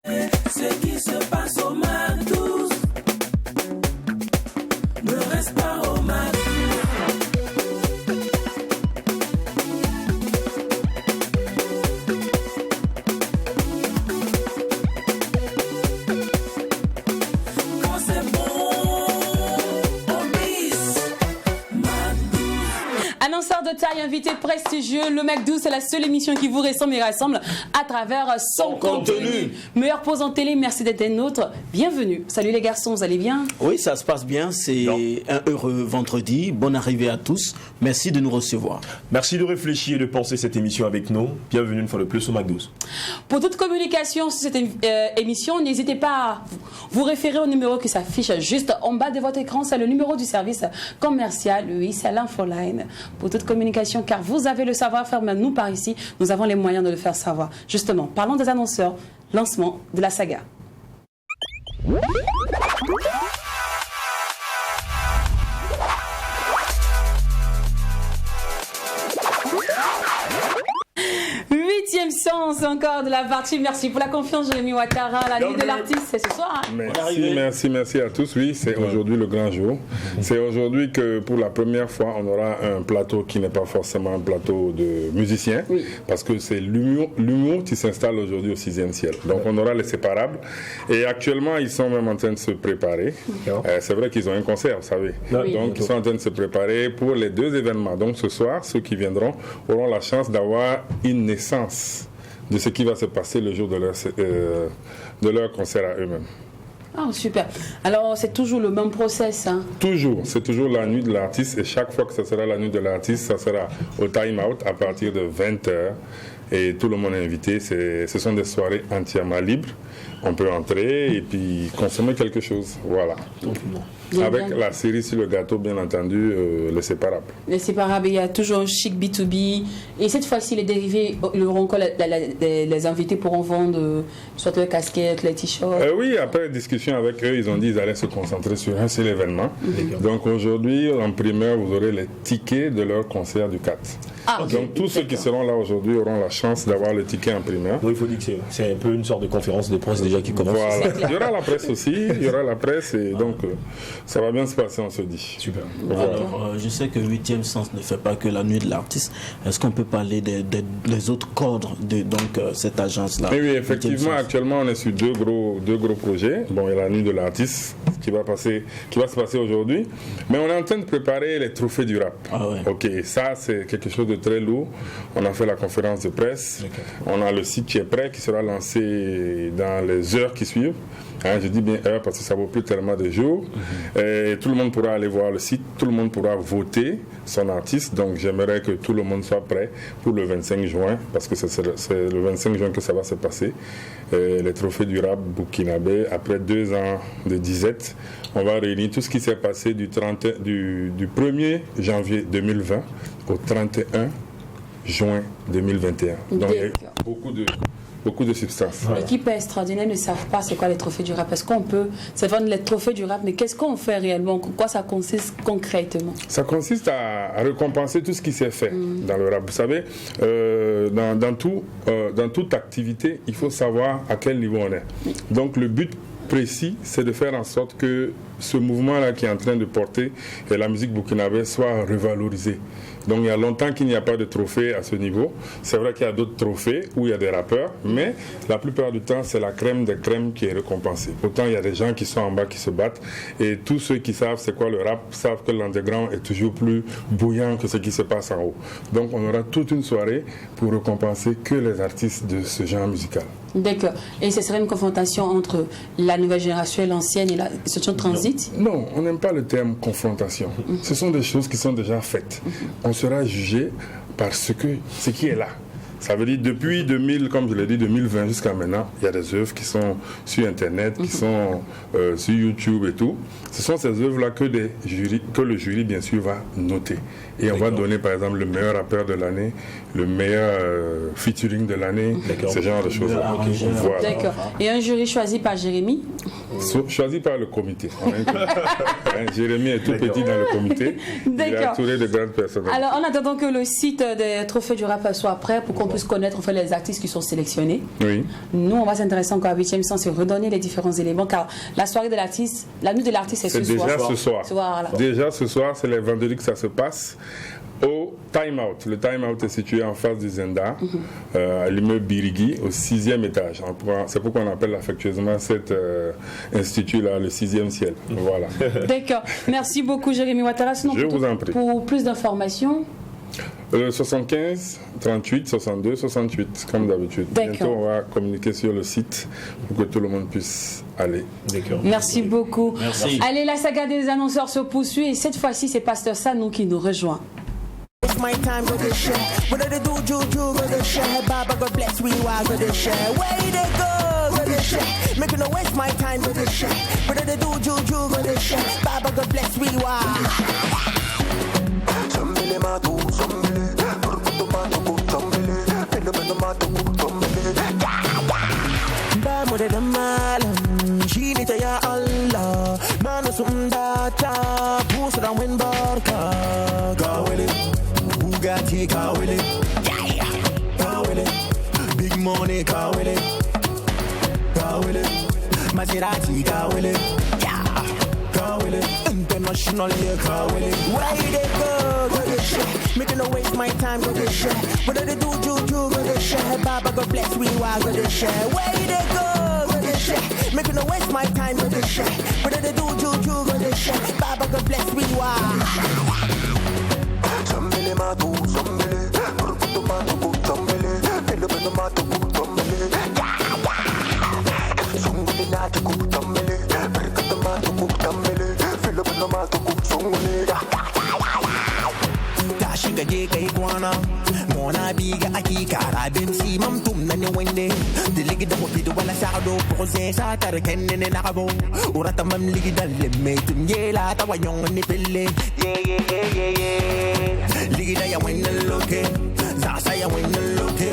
Ce qui se passe au Mac 12 ne reste pas au Mac 12. Quand c'est bon, on bis Mac 12. Annonceur de taille, invité prestigieux, le Mac 12, c'est la seule émission qui vous ressemble et rassemble à travers son contenu. Meilleure pause en télé, merci d'être des nôtres. Bienvenue. Salut les garçons, vous allez bien? Oui, ça se passe bien. C'est un heureux vendredi. Bonne arrivée à tous. Merci de nous recevoir. Merci de réfléchir et de penser cette émission avec nous. Bienvenue une fois de plus au Mac 12. Pour toute communication sur cette émission, n'hésitez pas à vous référer au numéro qui s'affiche juste en bas de votre écran. C'est le numéro du service commercial. Oui, c'est l'Infoline. Pour toute communication, car vous avez le savoir-faire, même nous par ici, nous avons les moyens de le faire savoir. Justement, parlons des annonceurs. Lancement de la saga. Huitième sens encore de la partie. Merci pour la confiance, Jérémy Ouattara. La nuit de l'artiste, c'est ce soir. Hein. Merci à tous. Oui, c'est aujourd'hui le grand jour. C'est aujourd'hui que pour la première fois, on aura un plateau qui n'est pas forcément un plateau de musiciens, parce que c'est l'humour qui s'installe aujourd'hui au 6e ciel. Donc on aura les séparables. Et actuellement, ils sont même en train de se préparer. C'est vrai qu'ils ont un concert, vous savez. Donc ils sont en train de se préparer pour les deux événements. Donc ce soir, ceux qui viendront auront la chance d'avoir une naissance de ce qui va se passer le jour de leur concert à eux-mêmes. Ah, super. Alors, c'est toujours le même process, hein? Toujours. C'est toujours la nuit de l'artiste. Et chaque fois que ce sera la nuit de l'artiste, ça sera au time-out à partir de 20h. Et tout le monde est invité. Ce sont des soirées entièrement libres. On peut entrer et puis consommer quelque chose. Voilà. Avec la cerise sur le gâteau, bien entendu, les séparables. Les séparables, il y a toujours un chic B2B. Et cette fois-ci, les dérivés, les invités pourront vendre soit les casquettes, les t-shirts. Oui, après discussion avec eux, ils ont dit qu'ils allaient se concentrer sur un seul événement. Donc aujourd'hui, en primeur, vous aurez les tickets de leur concert du 4. Donc tous ceux qui seront là aujourd'hui auront la chance d'avoir le ticket en primeur. Donc il faut dire que c'est un peu une sorte de conférence de presse déjà qui commence. Voilà. Il y aura la presse aussi, il y aura la presse et donc ça va bien se passer, on se dit. Super. Voilà. Alors, je sais que 8e sens ne fait pas que la nuit de l'artiste. Est-ce qu'on peut parler des autres cadres de cette agence-là? Oui, effectivement, actuellement on est sur deux gros projets. Bon, il y a la nuit de l'artiste qui va se passer aujourd'hui, mais on est en train de préparer les trophées du rap. Ok, ça c'est quelque chose de très lourd. On a fait la conférence de presse. On a le site qui est prêt, qui sera lancé dans les heures qui suivent. Je dis bien heures parce que ça ne vaut plus tellement de jours. Et tout le monde pourra aller voir le site, tout le monde pourra voter son artiste. Donc j'aimerais que tout le monde soit prêt pour le 25 juin, parce que c'est le 25 juin que ça va se passer. Les trophées du rap burkinabé, après 2 ans de disette, on va réunir tout ce qui s'est passé du 1er janvier 2020 au 31 juin 2021. Donc il y a beaucoup de substances. L'équipe est extraordinaire, ne savent pas c'est quoi les trophées du rap. Est-ce qu'on peut se vendre les trophées du rap, mais qu'est-ce qu'on fait réellement? Quoi ça consiste concrètement? Ça consiste à récompenser tout ce qui s'est fait dans le rap. Vous savez, dans toute activité, il faut savoir à quel niveau on est. Donc le but précis, c'est de faire en sorte que ce mouvement-là qui est en train de porter la musique burkinabé soit revalorisé. Donc il y a longtemps qu'il n'y a pas de trophée à ce niveau. C'est vrai qu'il y a d'autres trophées où il y a des rappeurs, mais la plupart du temps, c'est la crème des crèmes qui est récompensée. Pourtant, il y a des gens qui sont en bas qui se battent, et tous ceux qui savent c'est quoi le rap savent que l'underground est toujours plus bouillant que ce qui se passe en haut. Donc on aura toute une soirée pour récompenser que les artistes de ce genre musical. D'accord. Et ce serait une confrontation entre la nouvelle génération et l'ancienne et la situation de transit? Non, on n'aime pas le terme confrontation. Ce sont des choses qui sont déjà faites. On sera jugé par ce qui est là. Ça veut dire depuis 2000, comme je l'ai dit, 2020 jusqu'à maintenant, il y a des œuvres qui sont sur Internet, qui sont sur YouTube et tout. Ce sont ces œuvres-là que le jury, bien sûr, va noter. Et on va donner, par exemple, le meilleur rappeur de l'année, le meilleur featuring de l'année, ce genre de choses. Voilà. D'accord. Et un jury choisi par Jérémy? Choisi par le comité. Jérémy est tout petit dans le comité. Il est entouré de grandes personnes. Alors, en attendant que le site des trophées du rap soit prêt pour qu'on puisse puisse connaître en fait, les artistes qui sont sélectionnés. Oui. Nous, on va s'intéresser encore à 8e sens et redonner les différents éléments, car la soirée de l'artiste, la nuit de l'artiste, c'est ce soir. Déjà ce soir. Voilà. Déjà ce soir, c'est les vendredis que ça se passe. Au Time Out. Le Time Out est situé en face du Zenda, à l'immeuble Birigui, au 6e étage. C'est pourquoi on appelle affectueusement cet institut-là le 6e ciel. Voilà. D'accord. Merci beaucoup, Jérémy Ouattara. Sinon, Je vous en prie. Pour plus d'informations. 75 38 62 68, comme d'habitude. Bientôt, on va communiquer sur le site pour que tout le monde puisse aller. Merci beaucoup. Merci. Allez, la saga des annonceurs se poursuit et cette fois-ci, c'est Pasteur Sanou qui nous rejoint. My time go to share. What do they do, Juju, go to share. Baba, God bless we are go to share. Where they go to share. Making no waste my time go to share. What do they do, Juju, go to share. Baba, God bless we are. Somebody matu, somebody. Purkutu matu, somebody. Fenomeno matu, somebody. Ba mo de malam, shini ya Allah. Manu sundata, pusa da win barka. Gawele. Bugatti, Kawele. Kawele. Big money, Kawele. Kawele. Maserati, Kawele. Kawele. International, yeah, Kawele. Where they go to share. Making no waste my time, go to share. What do they do, Juju, go to share. Baba, God bless, we are go to share. Where they go to share. Making no waste my time, go to share. What do they do, Juju, go to share. Baba, God bless, we are. Somebody matu, somebody. Purkutu matu, somebody. Fenomeno matu, somebody. Somebody natu, somebody. Purkutu matu, somebody. Fenomeno matu, somebody. Tashi gaje kai kwana. Mona biga akika rabin si mam tum na ni wende. Diligi da mo pido wala sa do pose sa tar kenne ne nakabo. Urata mam ligi dal me tum yela ta wayong ni pelle. Yeah. Ligi da ya wende loke. Za sa ya wende loke.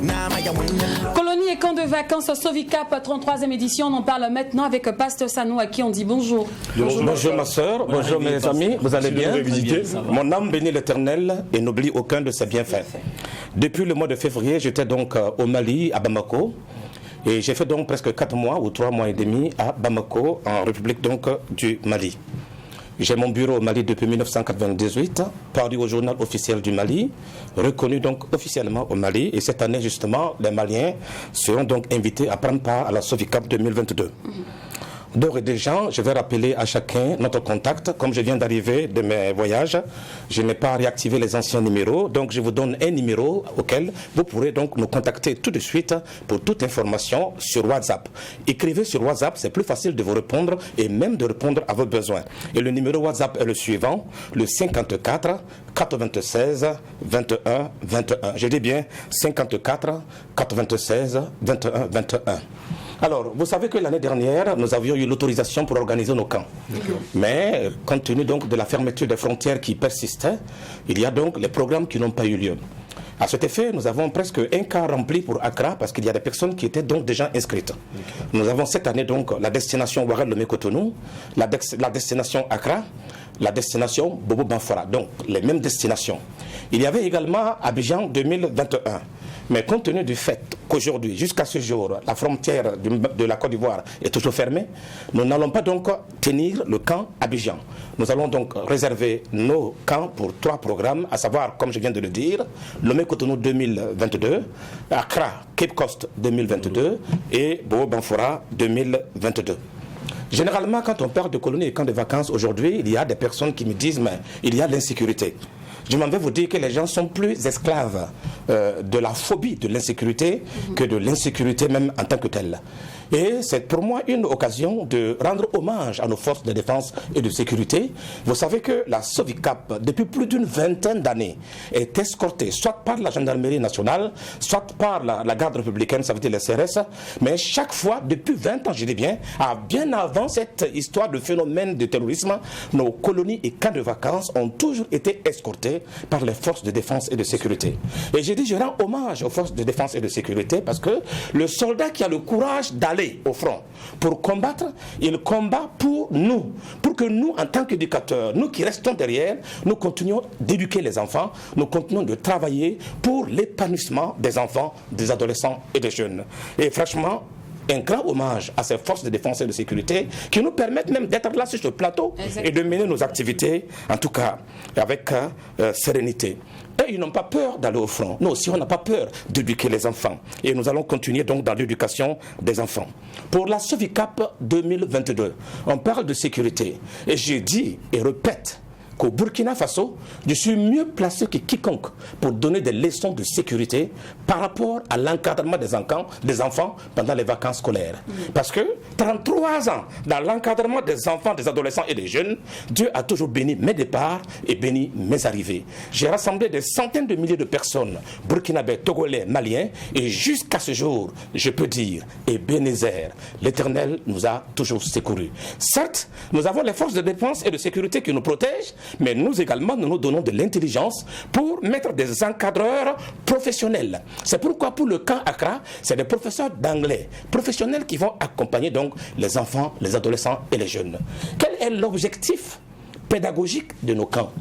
Na ma ya wende. Colonie et camp de vacances Sovicap 33e édition, on en parle maintenant avec Pasteur Sanou à qui on dit bonjour. Bonjour ma soeur, bonjour mes amis, vous allez bien? Bien, Mon âme bénit l'Éternel et n'oublie aucun de ses bienfaits. Depuis le mois de février, j'étais donc au Mali, à Bamako, et j'ai fait donc presque 4 mois ou 3 mois et demi à Bamako, en République donc du Mali. J'ai mon bureau au Mali depuis 1998, paru au journal officiel du Mali, reconnu donc officiellement au Mali. Et cette année, justement, les Maliens seront donc invités à prendre part à la Sovicap 2022. D'ores et déjà, je vais rappeler à chacun notre contact. Comme je viens d'arriver de mes voyages, je n'ai pas réactivé les anciens numéros. Donc, je vous donne un numéro auquel vous pourrez donc nous contacter tout de suite pour toute information sur WhatsApp. Écrivez sur WhatsApp, c'est plus facile de vous répondre et même de répondre à vos besoins. Et le numéro WhatsApp est le suivant, le 54 96 21 21. Je dis bien 54 96 21 21. Alors, vous savez que l'année dernière, nous avions eu l'autorisation pour organiser nos camps. Mais, compte tenu donc de la fermeture des frontières qui persistait, il y a donc les programmes qui n'ont pas eu lieu. À cet effet, nous avons presque un camp rempli pour Accra parce qu'il y a des personnes qui étaient donc déjà inscrites. Nous avons cette année donc la destination Ouarel-Lomé-Cotonou, la destination Accra, la destination Bobo-Banfora, donc les mêmes destinations. Il y avait également Abidjan 2021. Mais compte tenu du fait qu'aujourd'hui, jusqu'à ce jour, la frontière de la Côte d'Ivoire est toujours fermée, nous n'allons pas donc tenir le camp Abidjan. Nous allons donc réserver nos camps pour 3 programmes, à savoir, comme je viens de le dire, Lomé-Cotonou 2022, Accra, Cape Coast 2022 et Bobo-Banfora 2022. Généralement, quand on parle de colonies et camps de vacances aujourd'hui, il y a des personnes qui me disent, mais il y a l'insécurité. Je m'en vais vous dire que les gens sont plus esclaves de la phobie de l'insécurité que de l'insécurité même en tant que telle. Et c'est pour moi une occasion de rendre hommage à nos forces de défense et de sécurité. Vous savez que la Sovicap, depuis plus d'une vingtaine d'années, est escortée soit par la gendarmerie nationale, soit par la garde républicaine, ça veut dire les CRS, mais chaque fois, depuis 20 ans, je dis bien, bien avant cette histoire de phénomène de terrorisme, nos colonies et camps de vacances ont toujours été escortés par les forces de défense et de sécurité. Et j'ai dit, je rends hommage aux forces de défense et de sécurité parce que le soldat qui a le courage d'aller aller au front pour combattre, il combat pour nous, pour que nous, en tant qu'éducateurs, nous qui restons derrière, nous continuons d'éduquer les enfants, nous continuons de travailler pour l'épanouissement des enfants, des adolescents et des jeunes. Et franchement, un grand hommage à ces forces de défense et de sécurité qui nous permettent même d'être là sur ce plateau et de mener nos activités, en tout cas avec sérénité. Et ils n'ont pas peur d'aller au front. Nous aussi, on n'a pas peur d'éduquer les enfants. Et nous allons continuer donc dans l'éducation des enfants. Pour la Soficap 2022, on parle de sécurité. Et je dis et répète qu'au Burkina Faso, je suis mieux placé que quiconque pour donner des leçons de sécurité par rapport à l'encadrement des enfants pendant les vacances scolaires. Parce que 33 ans dans l'encadrement des enfants, des adolescents et des jeunes, Dieu a toujours béni mes départs et béni mes arrivées. J'ai rassemblé des centaines de milliers de personnes, burkinabés, togolais, maliens, et jusqu'à ce jour, je peux dire, Ebenezer, l'Éternel nous a toujours secourus. Certes, nous avons les forces de défense et de sécurité qui nous protègent, mais nous également, nous donnons de l'intelligence pour mettre des encadreurs professionnels. C'est pourquoi pour le camp Accra, c'est des professeurs d'anglais professionnels qui vont accompagner donc les enfants, les adolescents et les jeunes. Quel est l'objectif pédagogique de nos camps?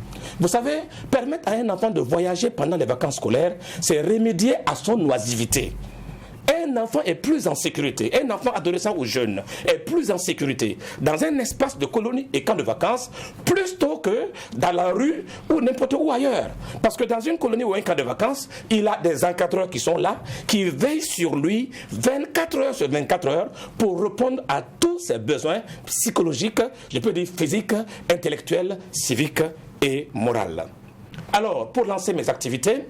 Vous savez, permettre à un enfant de voyager pendant les vacances scolaires, c'est remédier à son oisivité. Un enfant est plus en sécurité, un enfant adolescent ou jeune est plus en sécurité dans un espace de colonie et camp de vacances plutôt que dans la rue ou n'importe où ailleurs. Parce que dans une colonie ou un camp de vacances, il a des encadreurs qui sont là, qui veillent sur lui 24 heures sur 24 heures pour répondre à tous ses besoins psychologiques, je peux dire physiques, intellectuels, civiques et moraux. Alors, pour lancer mes activités,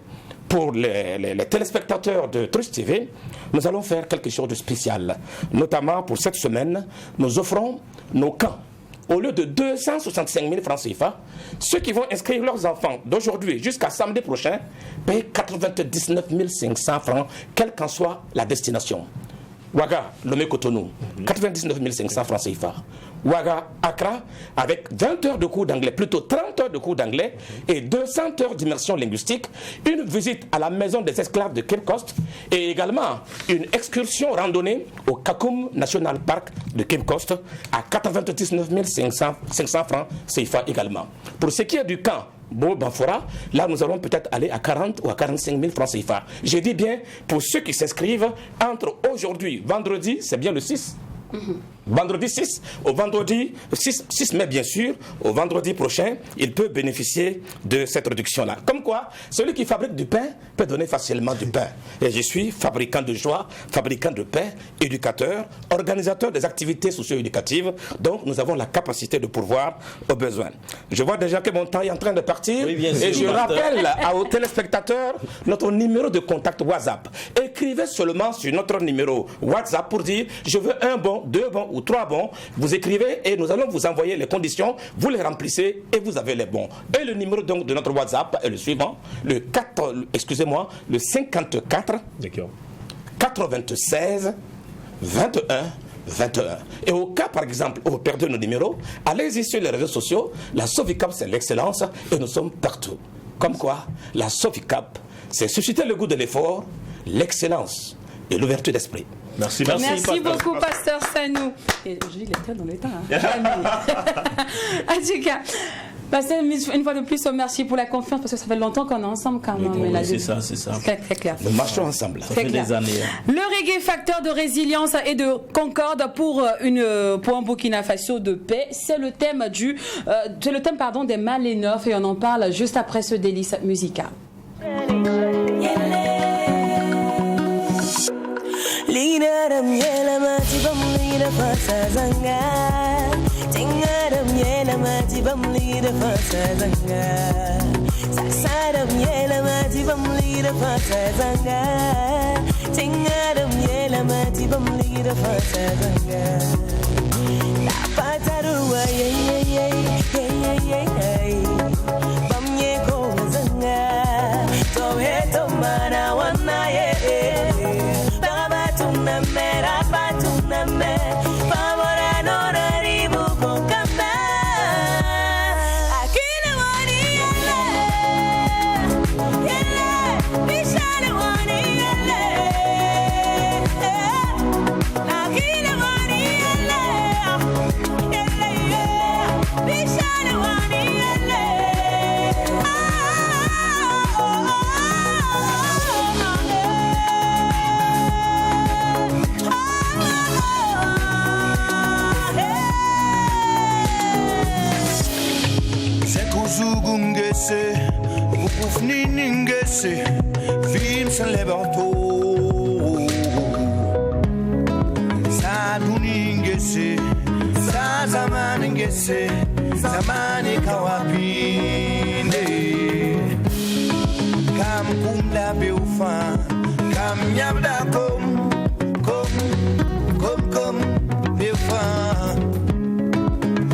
pour les téléspectateurs de Trust TV, nous allons faire quelque chose de spécial. Notamment pour cette semaine, nous offrons nos camps. Au lieu de 265 000 francs CFA, ceux qui vont inscrire leurs enfants d'aujourd'hui jusqu'à samedi prochain payent 99 500 francs, quelle qu'en soit la destination. Ouaga, Lomé Cotonou, 99 500 francs CFA. Ouaga, Accra, avec 20 heures de cours d'anglais, plutôt 30 heures de cours d'anglais et 200 heures d'immersion linguistique, une visite à la maison des esclaves de Cape Coast et également une excursion randonnée au Kakoum National Park de Cape Coast à 99 500 francs CFA également. Pour ce qui est du camp Banfora, là nous allons peut-être aller à 40 ou à 45 000 francs CFA. Je dis bien pour ceux qui s'inscrivent entre aujourd'hui, vendredi, c'est bien le 6. Vendredi 6 au vendredi 6 mai bien sûr, au vendredi prochain, il peut bénéficier de cette réduction-là. Comme quoi, celui qui fabrique du pain peut donner facilement du pain. Et je suis fabricant de joie, fabricant de pain, éducateur, organisateur des activités socio-éducatives. Donc nous avons la capacité de pourvoir aux besoins. Je vois déjà que mon temps est en train de partir. Oui, bien sûr, et je rappelle aux téléspectateurs notre numéro de contact WhatsApp. Écrivez seulement sur notre numéro WhatsApp pour dire je veux un bon, 2 bons ou 3 bons. Vous écrivez et nous allons vous envoyer les conditions, vous les remplissez et vous avez les bons. Et le numéro donc de notre WhatsApp est le suivant, le 54 96 21 21. Et au cas par exemple où vous perdez nos numéros, allez-y sur les réseaux sociaux. La Soficap c'est l'excellence et nous sommes partout. Comme quoi, la Soficap c'est susciter le goût de l'effort, l'excellence et l'ouverture d'esprit. Merci beaucoup, Pasteur Sanou. Et je dis, il est très dans l'état. En tout cas, Pasteur, une fois de plus, merci pour la confiance, parce que ça fait longtemps qu'on est ensemble quand même. Oui, c'est ça. Très clair. Nous marchons ensemble. Ça fait des années. Le reggae, facteur de résilience et de concorde pour un Burkina Faso de paix, c'est le thème des Malénof et on en parle juste après ce délice musical. Lidaram yela mati bam lida fasa zanga Tingaram yela mati bam lida fasa zanga Sasaram yela mati bam lida fasa zanga Tingaram yela mati bam lida fasa zanga La pataruwa Bam ye ko zanga To heto mana wana Tuname, favora no ribu con camba. Aquí le wani yele, bishale wani yele. Aquí le ngese film sen lebanto sa duni ngese sa zamani ngese zamani kawapinde kam kumda beufa kam nyabda kom beufa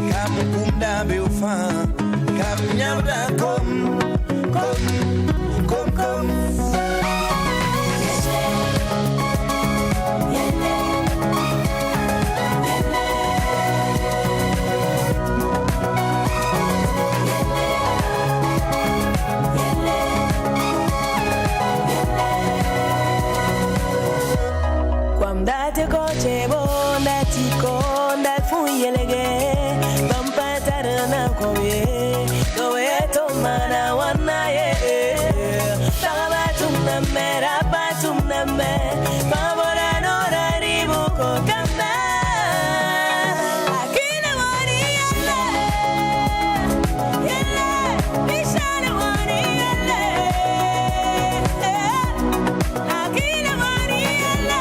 kam kumda beufa kam nyabda kom Date coche bonda chico da fuyelege bampatarana koye doeto mana wanaye tagabatumna mera batumna me babora no raribu kokamba akina wani yele bishana wani yele akina wani yele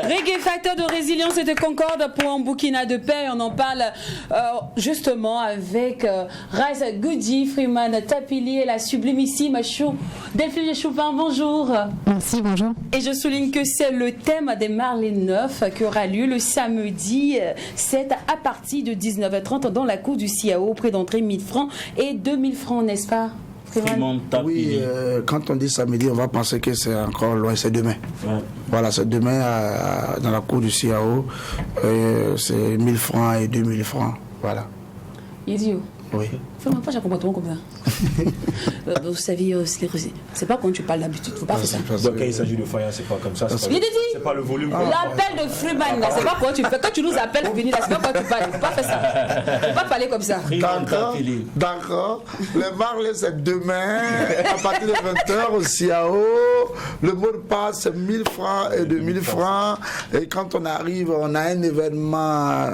Reggae facteur de résilience et de concorde pour un Burkina de paix. On en parle justement avec Raz Goody, Freeman Tapili et la sublimissime Delphine Choupin. Bonjour. Merci, bonjour. Et je souligne que c'est le thème des Marley 9 qui aura lieu le samedi 7 à partir de 19h30 dans la cour du CIAO, prix d'entrée 1000 francs et 2000 francs, n'est-ce pas? Oui, quand on dit samedi, on va penser que c'est encore loin, c'est demain. Ouais. Voilà, c'est demain dans la cour du CIAO, c'est 1000 francs et 2000 francs. Voilà. Idiot. Oui. Fais-moi pas, j'ai compris comme ça. Vous savez, c'est pas quand tu parles d'habitude, faut pas faire ça. Donc quand il s'agit de faïence, c'est pas comme ça. C'est pas le volume. L'appel de Freeman, là, c'est pas quand tu fais. Quand tu nous appelles pour venir là, c'est pas quand tu parles. Faut pas faire ça. Faut pas parler comme ça. D'accord. Le Marley, c'est demain, à partir de 20h au CIAO. Le mot de passe, c'est 1000 francs et 2000 francs. Et quand on arrive, on a un événement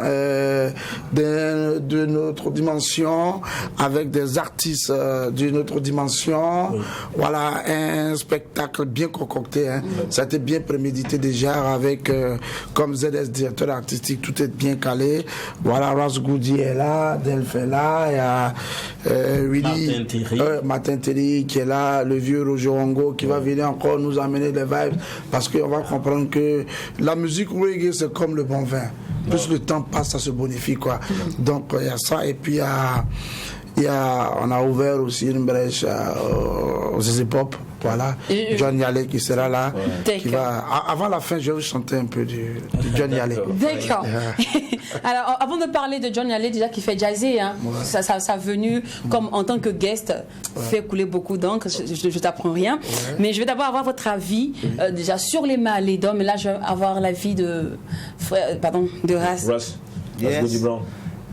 de notre dimension, avec des artistes d'une autre dimension. Oui. Voilà, un spectacle bien concocté. Hein. Oui. Ça a été bien prémédité déjà avec, comme ZS, directeur artistique, tout est bien calé. Voilà, Raz Goody est là, Delph est là, il y a Willy, Martin Terry qui est là, le vieux Roger Ongo qui va venir encore nous amener des vibes parce qu'on va comprendre que la musique reggae c'est comme le bon vin. Plus le temps passe, ça se bonifie, quoi. Donc, il y a ça. Et puis, on a ouvert aussi une brèche aux Zézé Pop. Voilà. John Yale qui sera là. Ouais. Qui va, avant la fin, je vais vous chanter un peu du John Yale. D'accord. Alors, avant de parler de John Yale, déjà qui fait jazzer, hein, ouais. ça a venu comme en tant que guest, fait couler beaucoup d'encre. Je t'apprends rien. Ouais. Mais je vais d'abord avoir votre avis déjà sur les Marley d'hommes. Et là, je vais avoir l'avis de Raz. Yes.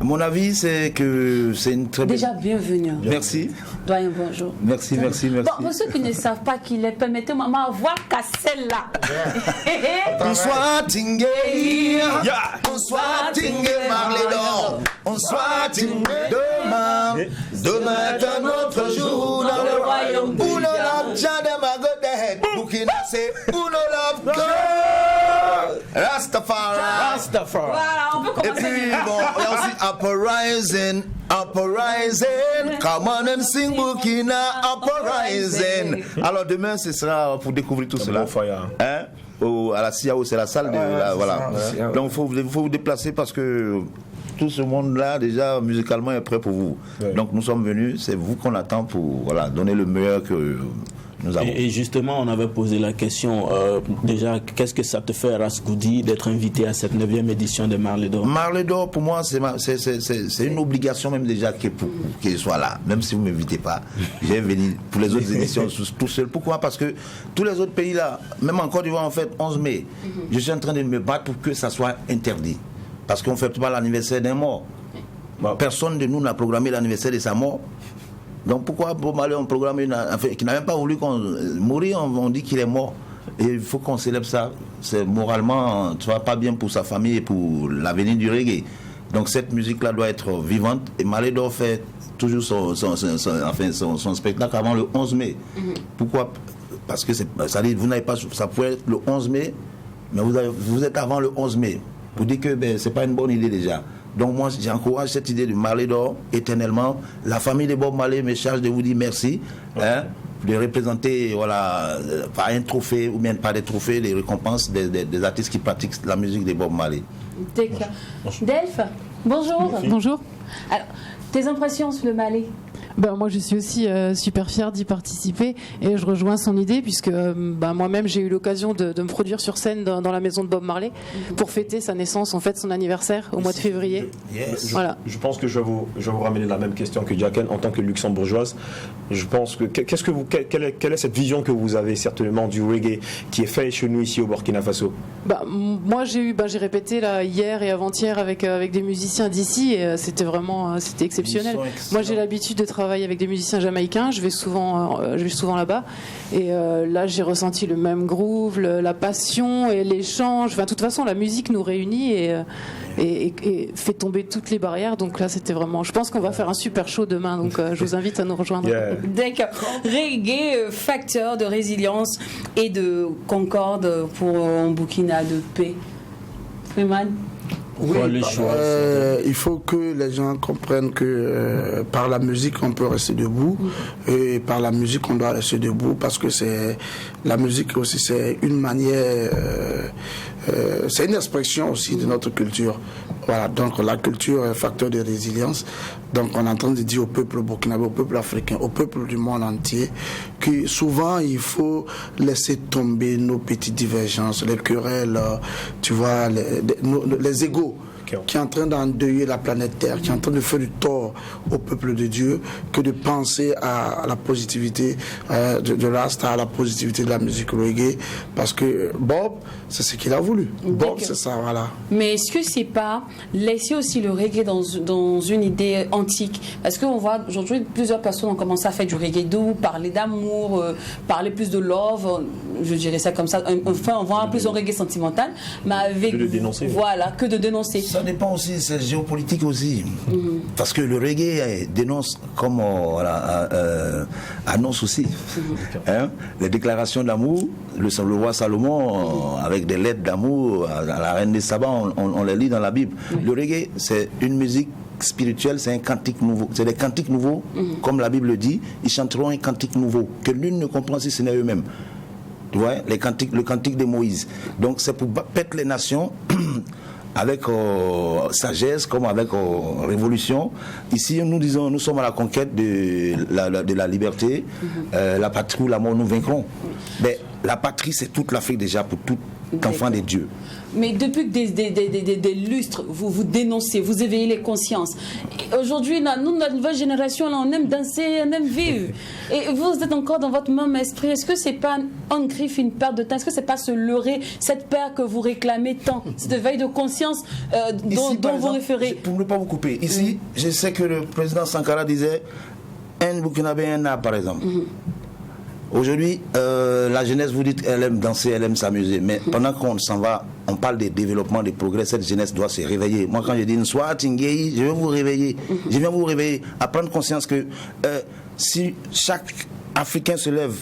Mon avis, c'est que c'est une très belle... Déjà, bienvenue. Merci. Doyen, bonjour. Merci. Bon, pour ceux qui ne savent pas qui est, permettez-moi ma voix cassée là. Bonsoir, Tingé. Bonsoir, Tingé, Marley d'or. Bonsoir, Tingé. Demain est un autre jour dans le royaume de Uno love Jada Magodeh. Burkina, c'est Uno love God. Rastafari. Voilà, on peut commencer. Et puis, bon, il y a aussi Uprising, uprising, come on and sing Burkina, uprising. Alors demain, ce sera pour découvrir tout cela. Hein? À la CIAO, c'est la salle de voilà. Donc il faut vous déplacer parce que tout ce monde-là, déjà, musicalement, est prêt pour vous. Ouais. Donc, nous sommes venus, c'est vous qu'on attend pour donner le meilleur que nous avons. Et justement, on avait posé la question, déjà, qu'est-ce que ça te fait, Ras Goudi, d'être invité à cette 9e édition de Marley d'Or? Marley d'Or, pour moi, c'est une obligation même déjà qu'il soit là, même si vous ne m'invitez pas. J'ai venu pour les autres éditions tout seul. Pourquoi? Parce que tous les autres pays là, même en Côte d'Ivoire, en fait, 11 mai, je suis en train de me battre pour que ça soit interdit. Parce qu'on ne fait pas l'anniversaire d'un mort. Personne de nous n'a programmé l'anniversaire de sa mort. Donc pourquoi Bob Marley on programme qui n'a même pas voulu qu'on mourir, on dit qu'il est mort. Et il faut qu'on célèbre ça. C'est moralement, tu vois, pas bien pour sa famille et pour l'avenir du reggae. Donc cette musique-là doit être vivante. Et Marley d'Or fait toujours son spectacle avant le 11 mai. Pourquoi? Parce que ça dit, vous n'avez pas, ça pourrait être le 11 mai, mais vous êtes avant le 11 mai. Pour dire que c'est pas une bonne idée déjà. Donc moi j'encourage cette idée de Marley d'Or éternellement. La famille de Bob Marley me charge de vous dire merci, de représenter par un trophée ou bien par des trophées, les récompenses des artistes qui pratiquent la musique de Bob Marley. D'accord. Delphes, bonjour. Bonjour. Alors, tes impressions sur le Mali? Moi je suis aussi super fière d'y participer et je rejoins son idée puisque moi-même j'ai eu l'occasion de me produire sur scène dans la maison de Bob Marley pour fêter sa naissesse, en fait son anniversaire au mois de février. Voilà. Je pense que je vais vous ramener la même question que Jacqueline en tant que luxembourgeoise. Je pense que quelle est cette vision que vous avez certainement du reggae qui est fait chez nous ici au Burkina Faso? Moi j'ai répété là hier et avant-hier avec des musiciens d'ici et c'était exceptionnel. Moi j'ai l'habitude de travailler avec des musiciens jamaïcains, je vais souvent là-bas et là j'ai ressenti le même groove, la passion et l'échange. Enfin, de toute façon la musique nous réunit et fait tomber toutes les barrières. Donc là c'était vraiment, je pense qu'on va faire un super show demain, donc je vous invite à nous rejoindre. D'accord. Reggae, facteur de résilience et de concorde pour un Burkina de paix. Freeman? Oui, il faut que les gens comprennent que par la musique on peut rester debout et par la musique on doit rester debout parce que la musique aussi c'est une manière, c'est une expression aussi de notre culture. Voilà, donc la culture est un facteur de résilience. Donc on est en train de dire au peuple burkinabé, au peuple africain, au peuple du monde entier que souvent il faut laisser tomber nos petites divergences, les querelles, tu vois, les égos qui est en train d'endeuiller la planète Terre, qui est en train de faire du tort au peuple de Dieu, que de penser à la positivité de Rasta, à la positivité de la musique reggae, parce que Bob, c'est ce qu'il a voulu. Bob, c'est ça, voilà. Mais est-ce que c'est pas laisser aussi le reggae dans une idée antique? Parce qu'on voit aujourd'hui plusieurs personnes ont commencé à faire du reggae doux, parler d'amour, parler plus de love, je dirais ça comme ça, enfin on voit plus un reggae sentimental, mais avec... Que de dénoncer. Voilà, que de dénoncer. Ça dépend aussi, c'est géopolitique aussi. Parce que le reggae dénonce comme annonce aussi. Les déclarations d'amour, le roi Salomon, avec des lettres d'amour à la reine des Saba, on les lit dans la Bible. Le reggae, c'est une musique spirituelle, c'est un cantique nouveau. C'est des cantiques nouveaux, comme la Bible le dit. Ils chanteront un cantique nouveau, que nul ne comprend si ce n'est eux-mêmes. Tu vois, le cantique de Moïse. Donc c'est pour paître les nations avec sagesse, comme avec révolution. Ici, nous sommes à la conquête de la liberté. La patrie ou la mort, nous vaincrons. Mais la patrie, c'est toute l'Afrique déjà, pour tout enfant de Dieu. Mais depuis que des lustres, vous dénoncez, vous éveillez les consciences. Aujourd'hui, nous, notre nouvelle génération, là, on aime danser, on aime vivre. Et vous êtes encore dans votre même esprit. Est-ce que c'est pas un griffe, une perte de temps? Est-ce que c'est pas se leurrer, cette paix que vous réclamez tant, cette veille de conscience dont vous référez? Pour ne pas vous couper, ici, je sais que le président Sankara disait un Burkinabé, un arbre, par exemple. Aujourd'hui, la jeunesse, vous dites, elle aime danser, elle aime s'amuser. Mais pendant qu'on s'en va, on parle des développements, des progrès. Cette jeunesse doit se réveiller. Moi, quand je dis une soirée, je vais vous réveiller. Je viens vous réveiller, à prendre conscience que si chaque Africain se lève,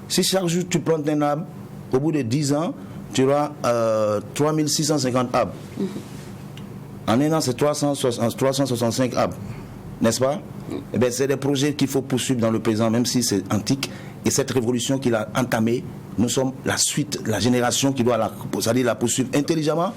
si chaque jour tu plantes un arbre, au bout de 10 ans, tu auras 3650 arbres. En un an, c'est 365 arbres, n'est-ce pas? Eh bien, c'est des projets qu'il faut poursuivre dans le présent, même si c'est antique. Et cette révolution qu'il a entamée, nous sommes la suite, la génération qui doit la poursuivre intelligemment.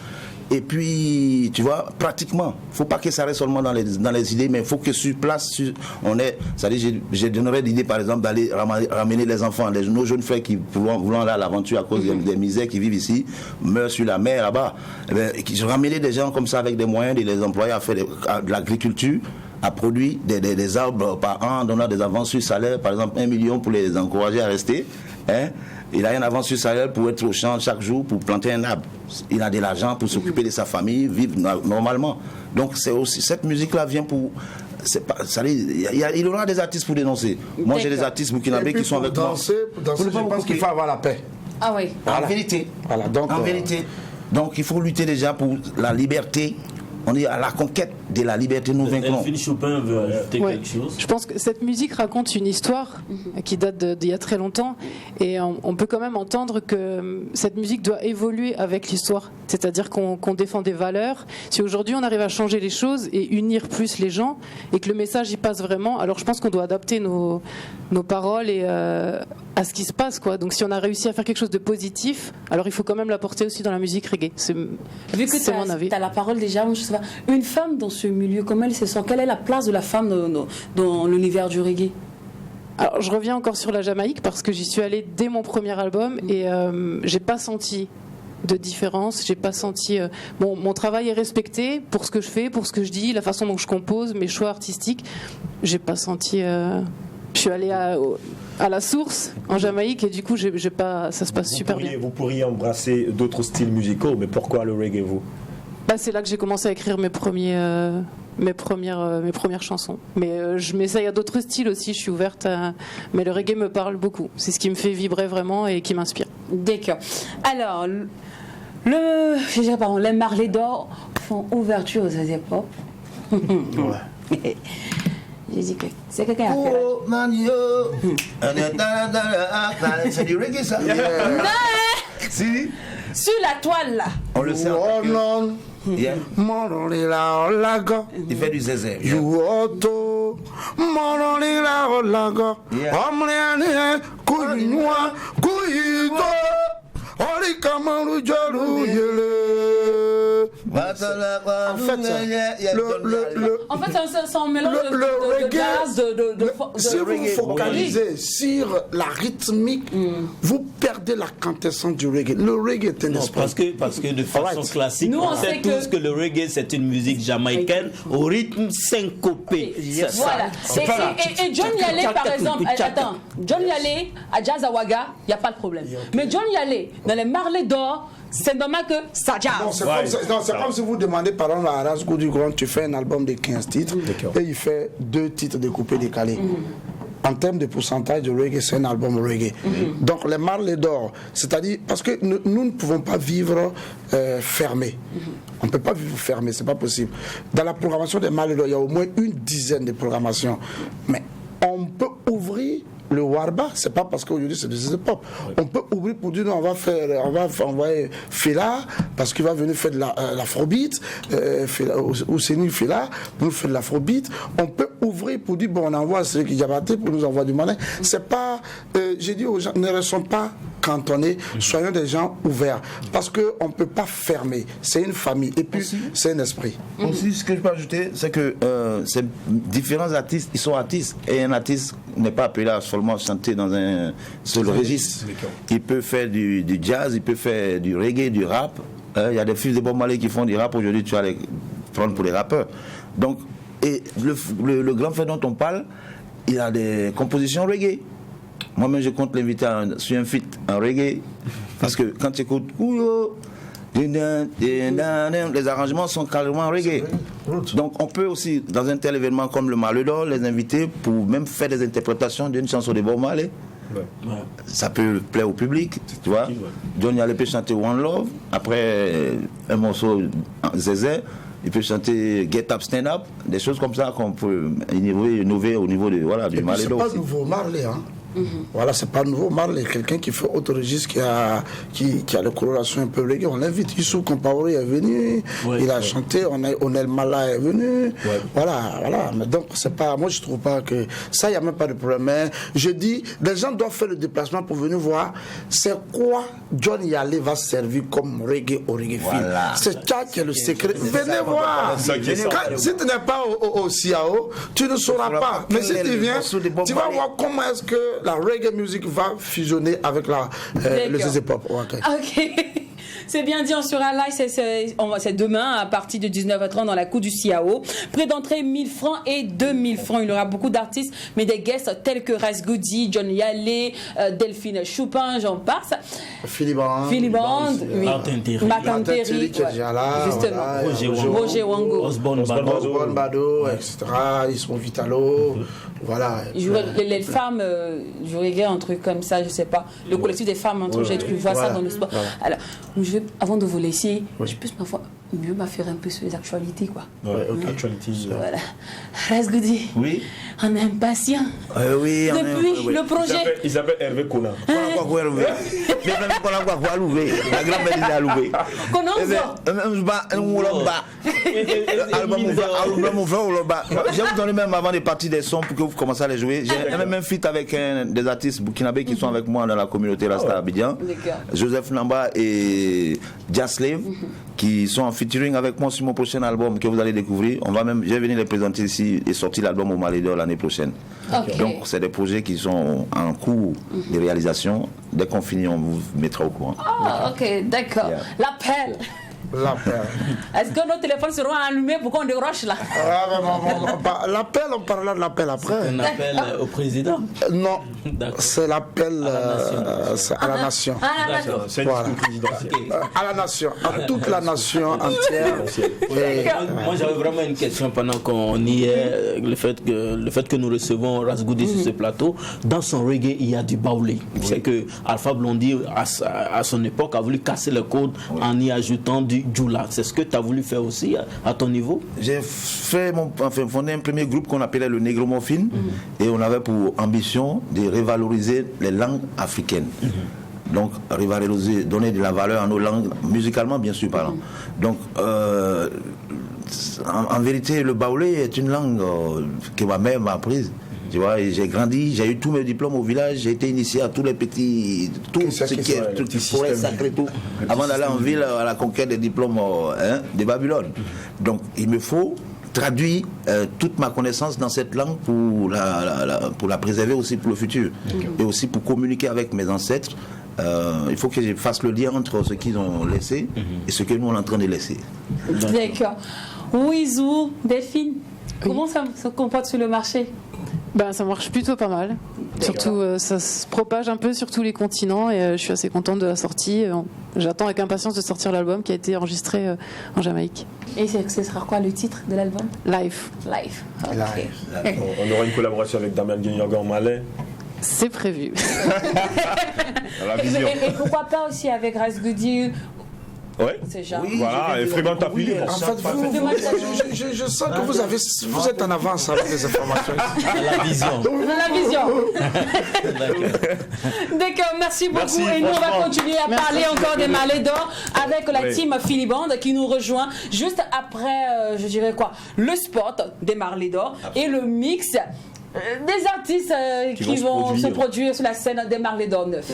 Et puis, tu vois, pratiquement, il ne faut pas que ça reste seulement dans les idées, mais il faut que sur place, on est. C'est-à-dire, je donnerais l'idée, par exemple, d'aller ramener les enfants, nos jeunes frères qui voulant aller à l'aventure à cause des misères qui vivent ici, meurent sur la mer là-bas. Je ramener des gens comme ça avec des moyens, de les employer à faire de l'agriculture, à produire des arbres par an, en donnant des avances sur salaire, par exemple 1 million pour les encourager à rester. Hein? Il a une avance sur salaire pour être au champ chaque jour pour planter un arbre. Il a de l'argent pour s'occuper de sa famille, vivre normalement. Donc c'est aussi cette musique-là vient pour. Il y aura des artistes pour dénoncer. Moi j'ai des artistes burkinabés qui sont avec moi. Pour danser, je pense qu'il faut avoir la paix. Ah oui. En vérité. Voilà, donc, en vérité. Donc il faut lutter déjà pour la liberté. On est à la conquête de la liberté, nous vaincrons. Delphine Chopin veut ajouter quelque chose. Je pense que cette musique raconte une histoire qui date d'il y a très longtemps et on peut quand même entendre que cette musique doit évoluer avec l'histoire. C'est-à-dire qu'on défend des valeurs. Si aujourd'hui on arrive à changer les choses et unir plus les gens et que le message y passe vraiment, alors je pense qu'on doit adapter nos paroles et à ce qui se passe, quoi. Donc si on a réussi à faire quelque chose de positif, alors il faut quand même l'apporter aussi dans la musique reggae. Vu que tu as la parole déjà, moi, je sais pas, une femme dans ce milieu, comment elle se sent? Quelle est la place de la femme dans l'univers du reggae? Alors je reviens encore sur la Jamaïque parce que j'y suis allée dès mon premier album et j'ai pas senti de différence, j'ai pas senti mon travail est respecté pour ce que je fais, pour ce que je dis, la façon dont je compose, mes choix artistiques, j'ai pas senti je suis allée à la source en Jamaïque et du coup ça se passe super bien. Vous pourriez embrasser d'autres styles musicaux, mais pourquoi le reggae, vous? C'est là que j'ai commencé à écrire mes premières chansons. Mais je m'essaye à d'autres styles aussi, je suis ouverte mais le reggae me parle beaucoup. C'est ce qui me fait vibrer vraiment et qui m'inspire. D'accord. Alors, les Marley d'Or font ouverture aux Zazie Pop. Ouais. J'ai dit que c'est quelqu'un à faire. Oh, Manio. C'est du reggae, ça? Si. Sur la toile, là. On le sait. Oh non. Yeah. Il fait du zézé. Yeah. En fait, c'est un mélange de jazz, de si vous vous focalisez sur la rythmique, vous perdez la quintessence du reggae. Le reggae est un esprit. Parce que de façon classique, nous, on sait tous que le reggae c'est une musique jamaïcaine au rythme syncopé. Voilà. Et John Yallé, par exemple, attends, John Yallé à Jazz Awaga, il n'y a pas de problème. Mais John Yallé, dans les Marley d'Or, c'est normal que ça jazz. C'est comme si vous demandez par exemple à Aras Goudougon, tu fais un album de 15 titres et il fait 2 titres découpés décalés. En termes de pourcentage de reggae, c'est un album reggae. Donc les Marley d'Or, c'est-à-dire, parce que nous ne pouvons pas vivre fermés. On ne peut pas vivre fermé, c'est pas possible. Dans la programmation des Marley d'Or, il y a au moins une dizaine de programmations. Mais on peut ouvrir le Warba, c'est pas parce qu'aujourd'hui c'est du pop. On peut ouvrir pour dire non, on va envoyer Fela parce qu'il va venir faire de l'afrobeat, ou Séni Fela pour nous faire de l'afrobeat. On peut ouvrir pour dire bon, on envoie celui qui Diabaté pour nous envoyer du malin. C'est pas, j'ai dit aux gens, ne restons pas cantonnés, soyons des gens ouverts parce qu'on ne peut pas fermer. C'est une famille et puis c'est un esprit. Aussi, ce que je peux ajouter, c'est que ces différents artistes, ils sont artistes et un artiste n'est pas appelé à seulement chanter dans un seul registre. Il peut faire du jazz, il peut faire du reggae, du rap. Il y a des fils de Bob Marley qui font du rap aujourd'hui, tu vas les prendre pour les rappeurs. Donc, et le grand frère dont on parle, il a des compositions reggae. Moi-même, je compte l'inviter sur un feat en reggae. Parce que quand tu écoutes, les arrangements sont carrément reggae. Donc, on peut aussi, dans un tel événement comme le Marley d'Or, les inviter pour même faire des interprétations d'une chanson de Bob Marley. Ça peut plaire au public, tu vois. John Yallé peut chanter One Love, après un morceau Zézé, il peut chanter Get Up, Stand Up, des choses comme ça qu'on peut innover au niveau du Marley d'Or. C'est pas nouveau Marley, hein. Voilà, c'est pas nouveau. Marley, quelqu'un qui fait autre registre, qui a la coloration un peu reggae. On l'invite. Youssouf Compaoré est venu, il a chanté. Onel Mala est venu. Voilà. Mais donc, c'est pas. Moi, je trouve pas que ça, il n'y a même pas de problème. Mais je dis, les gens doivent faire le déplacement pour venir voir c'est quoi John Yale va servir comme reggae au reggae film. C'est ça qui est le secret. Venez voir. Si tu n'es pas au CIAO, tu ne sauras pas. Mais si tu viens, tu vas voir comment est-ce que la reggae music va fusionner avec le ZZ Pop. Ok. C'est bien dit, on sera live, c'est demain à partir de 19h30 dans la cour du CIAO. Prix d'entrée 1000 francs et 2000 francs. Il y aura beaucoup d'artistes, mais des guests tels que Ras Goody, John Yale, Delphine Choupin, j'en passe. Philiband, Martin Terry, justement. Roger Wango, Osborne Bado, etc. Ismo Vitalo. Voilà. Les femmes du reggae, un truc comme ça, je sais pas. Le collectif des femmes, j'ai cru voir ça dans le sport. Alors, avant de vous laisser, je peux parfois mieux m'affaire un peu sur les actualités, quoi. Actualités. Voilà. Ras Goody. Oui. On est impatient. Oui, depuis le projet. Il s'appelle Hervé Kona. La grand-mère de Loué. Je vais vous donner même avant de partir des sons pour que vous commencez à les jouer. J'ai même un feat avec des artistes burkinabés qui sont avec moi dans la communauté Rasta Abidjan. Joseph Namba et Jaslave qui sont en featuring avec moi sur mon prochain album que vous allez découvrir. Je vais venir les présenter ici et sortir l'album au Malédor l'année prochaine. Donc c'est des projets qui sont en cours de réalisation. Dès qu'on finit, on vous mettra au courant. Ok, d'accord. L'appel. Est-ce que nos téléphones seront allumés pour qu'on déroche là? L'appel, on parlera de l'appel après. Un appel au président? Non, c'est l'appel à la nation. C'est une présidentielle. À la nation, à toute la nation entière. Moi j'avais vraiment une question pendant qu'on y est, le fait que nous recevons Ras Goody sur ce plateau. Dans son reggae, il y a du baoulé. C'est que Alpha Blondy, à son époque, a voulu casser le code en y ajoutant du Djoula. C'est ce que tu as voulu faire aussi à ton niveau? J'ai fondé un premier groupe qu'on appelait le Négromophine et on avait pour ambition de revaloriser les langues africaines. Donc, revaloriser, donner de la valeur à nos langues, musicalement bien sûr parlant. Donc, en vérité, le baoulé est une langue que ma mère m'a apprise. Tu vois, j'ai grandi, j'ai eu tous mes diplômes au village, j'ai été initié à tous les petits, tout ce qui est forêt sacrée, tout, avant d'aller en ville à la conquête des diplômes de Babylone. Donc, il me faut traduire toute ma connaissance dans cette langue pour la préserver aussi pour le futur et aussi pour communiquer avec mes ancêtres. Il faut que je fasse le lien entre ce qu'ils ont laissé et ce que nous on est en train de laisser. D'accord. Ouizou, Delphine, comment ça se comporte sur le marché? Ça marche plutôt pas mal. Surtout, ça se propage un peu sur tous les continents et je suis assez contente de la sortie. J'attends avec impatience de sortir l'album qui a été enregistré en Jamaïque. Et ce sera quoi le titre de l'album? Live. Okay. On aura une collaboration avec Damien Guignaga en malais. C'est prévu. Et pourquoi pas aussi avec Ras Goody? Voilà, et Freeman Tapili. En fait, je sens que vous êtes en avance avec les informations. La vision. D'accord, merci beaucoup. Et nous, on va continuer à parler encore des Malédor avec la team Philiband qui nous rejoint juste après, je dirais quoi, le spot des Malédor et le mix des artistes qui vont se produire sur la scène des Malédor 9.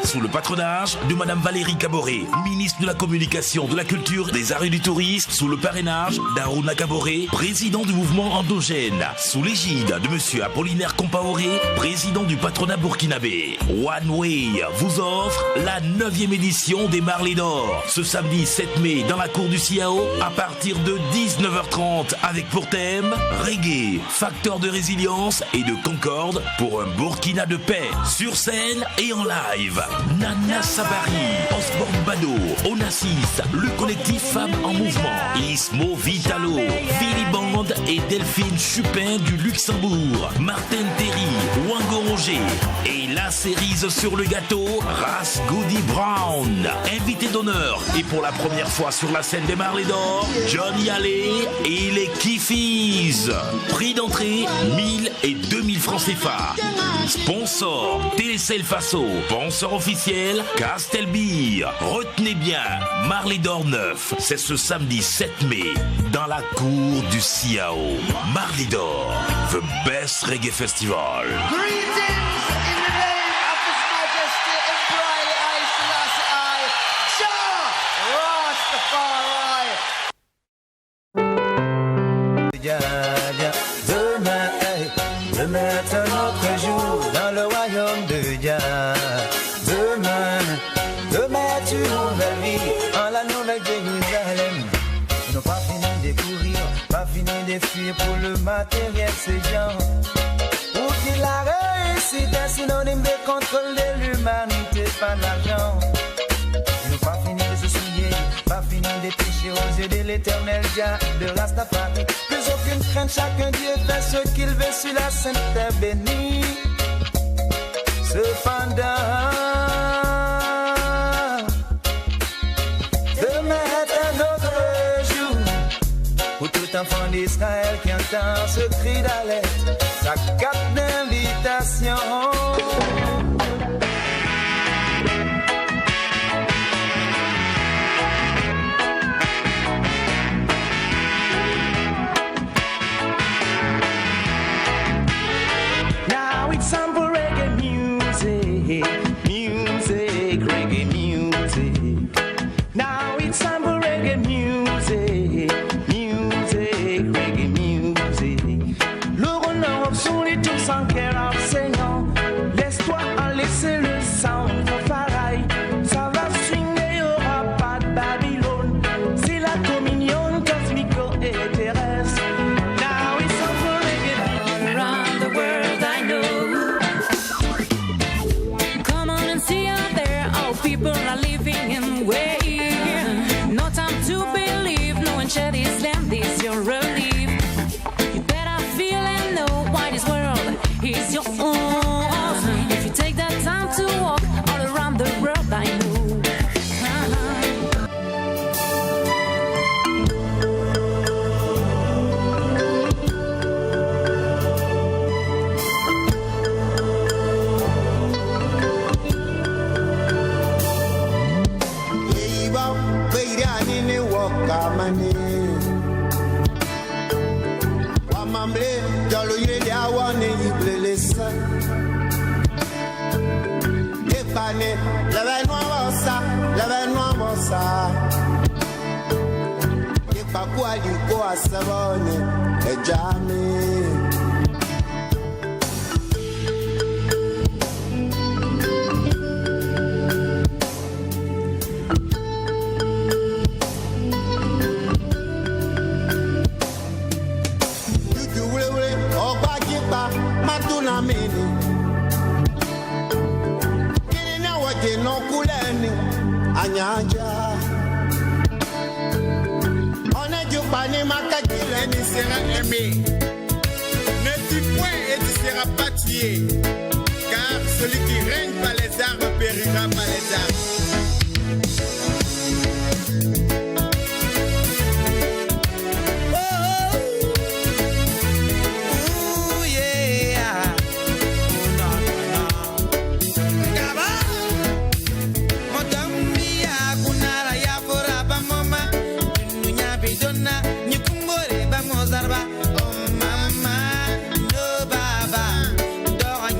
Sous le patronage de Madame Valérie Kaboré, ministre de la Communication, de la Culture, des Arts et du Tourisme, sous le parrainage d'Aruna Kaboré, président du mouvement endogène, sous l'égide de Monsieur Apollinaire Compaoré, président du patronat burkinabé. One Way vous offre la 9e édition des Malédor, ce samedi 7 mai dans la cour du CIAO, à partir de 19h30, avec pour thème reggae, facteur de résilience et de concorde pour un Burkina de paix, sur scène et en live. Nana Anna Sabari, Osborne Bado, Onassis, le collectif Femmes en Mouvement, Ismo Vitalo, Philippe Band et Delphine Chupin du Luxembourg, Martin Terry, Wango Roger et la cerise sur le gâteau, Ras Goody Brown. Invité d'honneur et pour la première fois sur la scène des Marley d'Or, Johnny Haley et les Kiffies. Prix d'entrée 1000 et 2000 francs CFA. Sponsor Télécel Faso. Sponsor officiel Castelbeer. Retenez bien, Marley d'Or 9, c'est ce samedi 7 mai dans la cour du CIAO. Marley d'Or, the best reggae festival. Demain est un autre jour dans le royaume de Dieu. Demain est une nouvelle vie en la nouvelle Jérusalem. Ils n'ont pas fini de courir, pas fini de fuir pour le matériel, ces gens. Pour qu'il la réussite est synonyme de contrôle de l'humanité, pas l'argent. Ils n'ont pas fini de se souiller, pas fini de pécher aux yeux de l'éternel Jah de Rastafari. Plus aucune crainte, chacun Dieu fait ce qu'il veut sur la sainte terre bénie. Cependant, demain est un autre jour pour tout enfant d'Israël qui entend ce cri d'alerte, sa carte d'invitation. Now it's time for reggae music, reggae music. Now it's time for reggae music, reggae music. Le renard sont les tous en cœur enseignant. Laisse-toi en laisser le sound for pareil. Ça va swinguer, y'aura pas de Babylone. C'est la communion cosmico et terrestre. Now it's time for reggae music. Around the world I know. Come on and see out there how people are living in way. No time to believe, no one shed his land, this your relief. You better feel and know why this world is your own. If you take that time to walk all around the world, I know. Ne tue point et tu seras pas tué, car celui qui règne par les armes périra par les armes. Oh mama, no baba, dora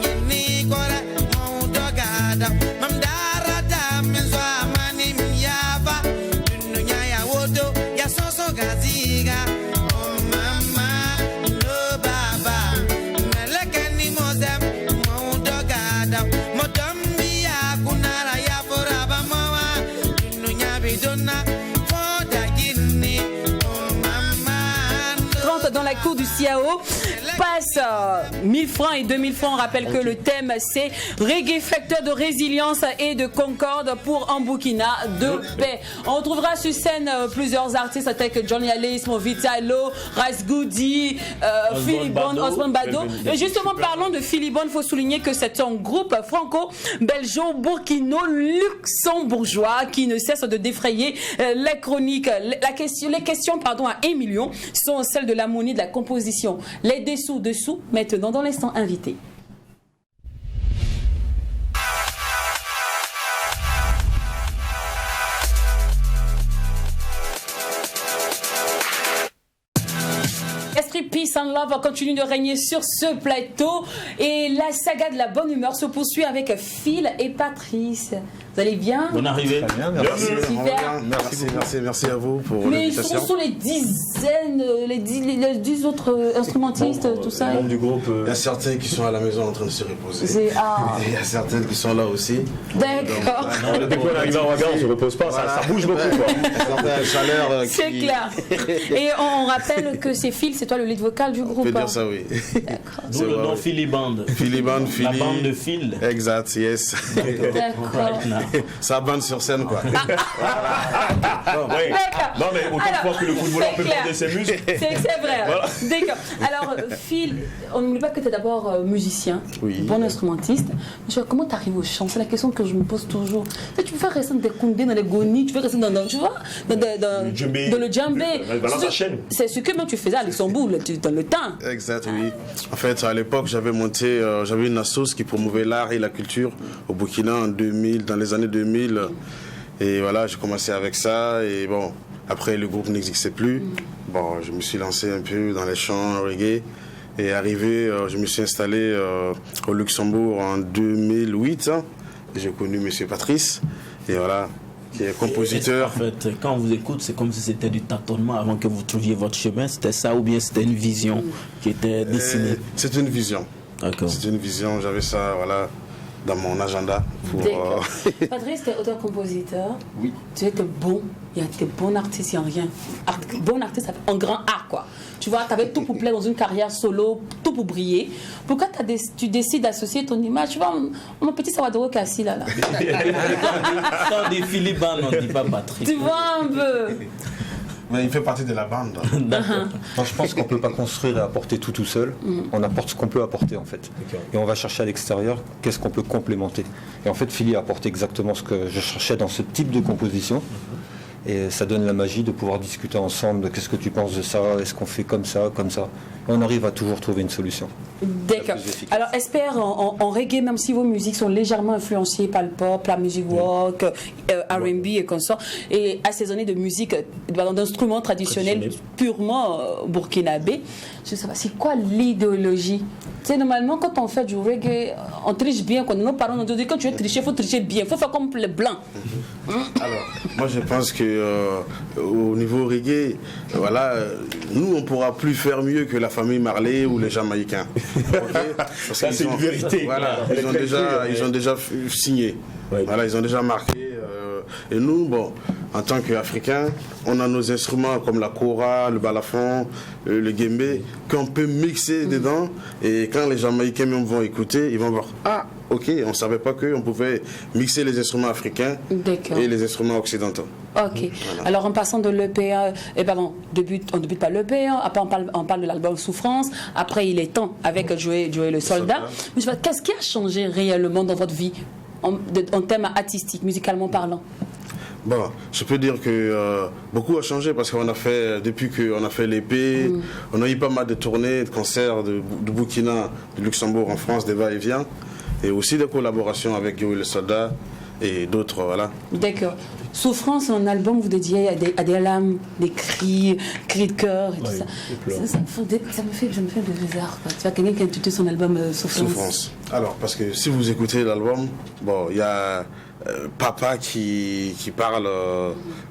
cours du CAO passe 1000 francs et 2000 francs. On rappelle que le thème c'est reggae facteur de résilience et de concorde pour un Burkina de paix. On retrouvera sur scène plusieurs artistes tels que Johnny Alice, Movitalo, Razgoudi, Philibon, Osman Bado. Et justement, parlons de Philibon, il faut souligner que c'est un groupe franco-belgeo-burkino-luxembourgeois qui ne cesse de défrayer les chroniques. Les questions à 1 million sont celles de l'harmonie de la composition. Les dessous, maintenant dans l'instant invité. Esprit Peace and Love continue de régner sur ce plateau et la saga de la bonne humeur se poursuit avec Phil et Patrice. Vous allez bien? Bonne arrivée. Merci. Super. Merci à vous pour Mais l'invitation. ce sont les dizaines, les 10 autres instrumentistes, tout ça. Du groupe, il y a certains qui sont à la maison en train de se reposer. Et il y a certaines qui sont là aussi. D'accord. Dès qu'on arrive à Ouaga, on ne se repose pas, ça bouge beaucoup. Chaleur. C'est clair. Et on rappelle que c'est Phil, c'est toi le lead vocal du groupe. On peut dire ça, oui. D'où le nom Philiband. Philiband, La bande de Phil. Exact, yes. D'accord. Ça bande sur scène, quoi. Non, mais autant de fois que le footballeur peut bander ses muscles. C'est vrai. Voilà. D'accord. Alors, Phil, on n'oublie pas que tu es d'abord musicien, bon instrumentiste. Comment tu arrives au chant? C'est la question que je me pose toujours. Tu peux faire rester dans des kundés, dans les gonis, tu peux rester dans le djembé. C'est ce que même tu faisais à Luxembourg, dans le temps. Exact, oui. En fait, à l'époque, j'avais monté, j'avais une assoce qui promouvait l'art et la culture au Burkina en 2000, dans les années 2000. Et voilà, j'ai commencé avec ça. Et bon, après, le groupe n'existait plus. Bon, je me suis lancé un peu dans les chants reggae. Et arrivé, je me suis installé au Luxembourg en 2008. Et j'ai connu M. Patrice. Et voilà, qui est compositeur. En fait, quand on vous écoute, c'est comme si c'était du tâtonnement avant que vous trouviez votre chemin. C'était ça ou bien c'était une vision qui était dessinée? C'est une vision. D'accord. C'est une vision, j'avais ça, voilà, dans mon agenda. Patrice, tu es auteur-compositeur. Oui. Tu es bon. Il y a des bons artistes, il n'y a rien. Bon artiste en grand art, quoi. Tu vois, tu avais tout pour plaire dans une carrière solo, tout pour briller. Pourquoi tu décides d'associer ton image? Tu vois, mon petit Sawadoro qui est assis là. Quand des Philibans, on ne dit pas Patrice. Tu vois un peu. Mais il fait partie de la bande. Moi, je pense qu'on ne peut pas construire et apporter tout seul. On apporte ce qu'on peut apporter, en fait. Et on va chercher à l'extérieur qu'est-ce qu'on peut complémenter. Et en fait, Philly a apporté exactement ce que je cherchais dans ce type de composition. Et ça donne la magie de pouvoir discuter ensemble de qu'est-ce que tu penses de ça, est-ce qu'on fait comme ça, comme ça. Et on arrive à toujours trouver une solution. D'accord. Alors, espère en reggae, même si vos musiques sont légèrement influencées par le pop, la musique rock, R&B et consorts, et assaisonnées de musique, d'instruments traditionnels purement burkinabé, je sais pas, c'est quoi l'idéologie? Tu sais, normalement, quand on fait du reggae, on triche bien. Quand nos parents nous disent que quand tu veux tricher, il faut tricher bien. Il faut faire comme les blancs. Alors, moi, je pense que au niveau reggae, voilà, nous, on ne pourra plus faire mieux que la famille Marley ou les Jamaïcains. Okay? Ça, c'est une vérité. Voilà, ils ont déjà signé. Oui. Voilà, ils ont déjà marqué. Et nous, bon, en tant qu'Africains, on a nos instruments comme la kora, le balafon, le guembé, qu'on peut mixer dedans. Et quand les Jamaïcains même vont écouter, ils vont voir, ah, ok, on ne savait pas qu'on pouvait mixer les instruments africains et les instruments occidentaux. Ok. Voilà. Alors en passant de l'EP, on débute par l'EP, après on parle de l'album Souffrance, après il est temps avec Joey le soldat. Mais qu'est-ce qui a changé réellement dans votre vie en termes artistiques, musicalement parlant? Bon, je peux dire que beaucoup a changé parce qu'on a fait, depuis qu'on a fait l'épée, on a eu pas mal de tournées, de concerts de Burkina, de Luxembourg en France, des va-et-vient, et aussi des collaborations avec Joey le soldat et d'autres, voilà. D'accord. Souffrance, un album vous dédiez à des larmes, des cris de cœur et tout ça. Ça me fait de bizarre. Tu vois, quelqu'un qui a intitulé son album Souffrance. Alors, parce que si vous écoutez l'album, bon, il y a papa qui parle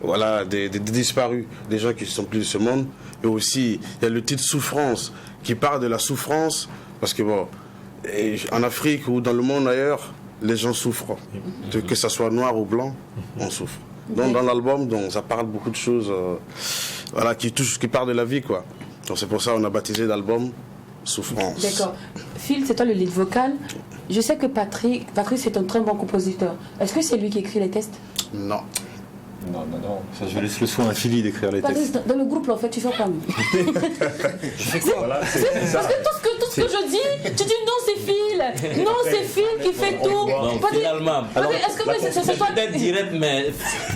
voilà, des disparus, des gens qui ne sont plus de ce monde. Et aussi, il y a le titre Souffrance qui parle de la souffrance, parce que bon, en Afrique ou dans le monde ailleurs, les gens souffrent. Que ça soit noir ou blanc, on souffre. Donc dans l'album, ça parle beaucoup de choses voilà, qui parlent de la vie, quoi. Donc c'est pour ça qu'on a baptisé l'album Souffrance. D'accord. Phil, c'est toi le lead vocal. Je sais que Patrice est un très bon compositeur. Est-ce que c'est lui qui écrit les textes? Non. Non. Ça, je laisse le soin à Philly d'écrire les textes. Patrice, dans le groupe, là, en fait, tu fais quoi? Je fais quoi? Voilà, Parce que tout ce que je dis, tu dis non, c'est Phil. Non, c'est Phil qui fait tout. Non, finalement. Alors, est-ce que c'est toi? peut-être direct, mais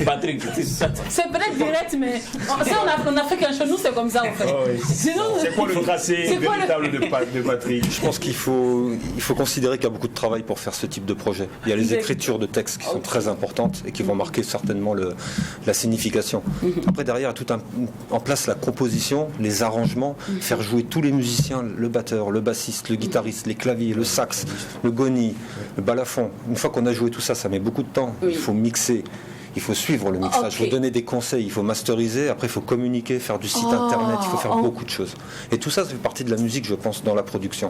Patrick, c'est ça. C'est peut-être direct, mais en Afrique, chez nous, c'est comme ça, en fait. Oh, oui. Sinon, c'est quoi le tracé véritable de Patrick? Je pense qu'il faut considérer qu'il y a beaucoup de travail pour faire ce type de projet. Il y a les écritures de textes qui sont très importantes et qui vont marquer certainement la signification. Après, derrière, il y a tout en place la composition, les arrangements, faire jouer tous les musiciens, le batteur, le bassiste, le guitariste, les claviers, le sax, le goni, le balafon. Une fois qu'on a joué tout ça, ça met beaucoup de temps. Il faut mixer. Il faut suivre le mixage, il faut donner des conseils, il faut masteriser, après il faut communiquer, faire du site internet, il faut faire beaucoup de choses. Et tout ça, ça fait partie de la musique, je pense, dans la production.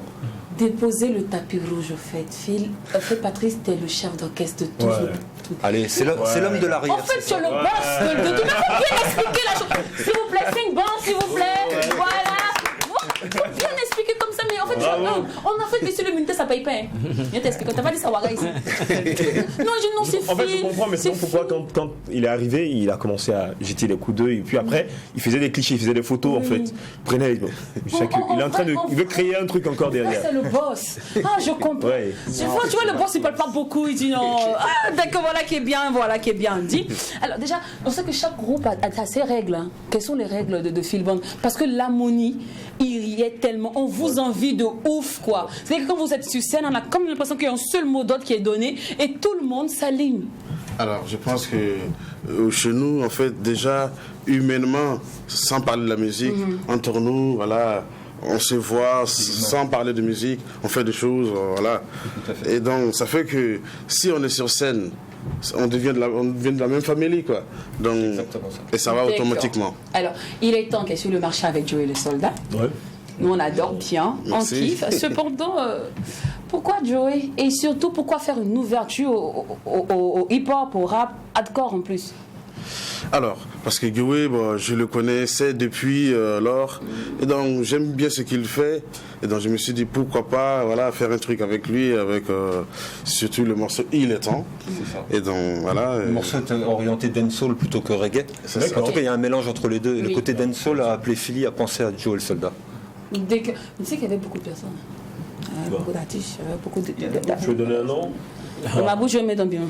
Déposer le tapis rouge, au fait. Phil, Patrice, t'es le chef d'orchestre de tout. Allez, c'est l'homme de l'arrière. En fait, tu es le boss de tout. Mais faut bien expliquer la chose. S'il vous plaît, sing bon, s'il vous plaît. Voilà. Faut bien expliquer comme ça, mais en fait, on a fait baisser l'immunité, ça paye pas. Viens t'expliquer, t'as pas dit ça, Waga ici. Non, c'est Phil. En fait, je comprends, mais sinon pourquoi quand il est arrivé, il a commencé à jeter les coups d'œil, et puis après, il faisait des clichés, il faisait des photos, en fait. Il prenait, il veut créer un truc encore derrière. C'est le boss. Ah, je comprends. Ouais. Tu vois, le boss, il parle pas beaucoup, il dit non. Ah, d'accord, voilà qui est bien dit. Alors déjà, on sait que chaque groupe a ses règles. Hein. Quelles sont les règles de Phil Bond? Parce que l'harmonie, il y est tellement, on vous envie de ouf, quoi. C'est-à-dire que quand vous êtes sur scène, on a comme l'impression qu'il y a un seul mot d'ordre qui est donné et tout le monde s'aligne. Alors, je pense que chez nous, en fait, déjà, humainement, sans parler de la musique, entre nous, voilà, on se voit sans parler de musique, on fait des choses, voilà. Et donc, ça fait que si on est sur scène, on devient de la même famille, quoi. Donc, et ça va automatiquement. Alors, il est temps qu'elle suive le marché avec Joey le soldat. Ouais. Nous, on adore bien, on kiffe. Cependant, pourquoi Joey? Et surtout, pourquoi faire une ouverture au hip-hop, au rap, hardcore en plus? Alors, parce que Joey, je le connaissais depuis lors, et donc j'aime bien ce qu'il fait, et donc je me suis dit pourquoi pas, voilà, faire un truc avec lui, avec surtout le morceau Il est temps. Et donc voilà. Le morceau est orienté dancehall plutôt que reggae. En tout cas, il y a un mélange entre les deux. Et le côté dancehall a appelé Philly à penser à Joe le soldat. Tu sais qu'il y avait beaucoup de personnes, beaucoup d'artistes, beaucoup de. Je vais donner un nom. Dans ma bouche, je mets dans bien.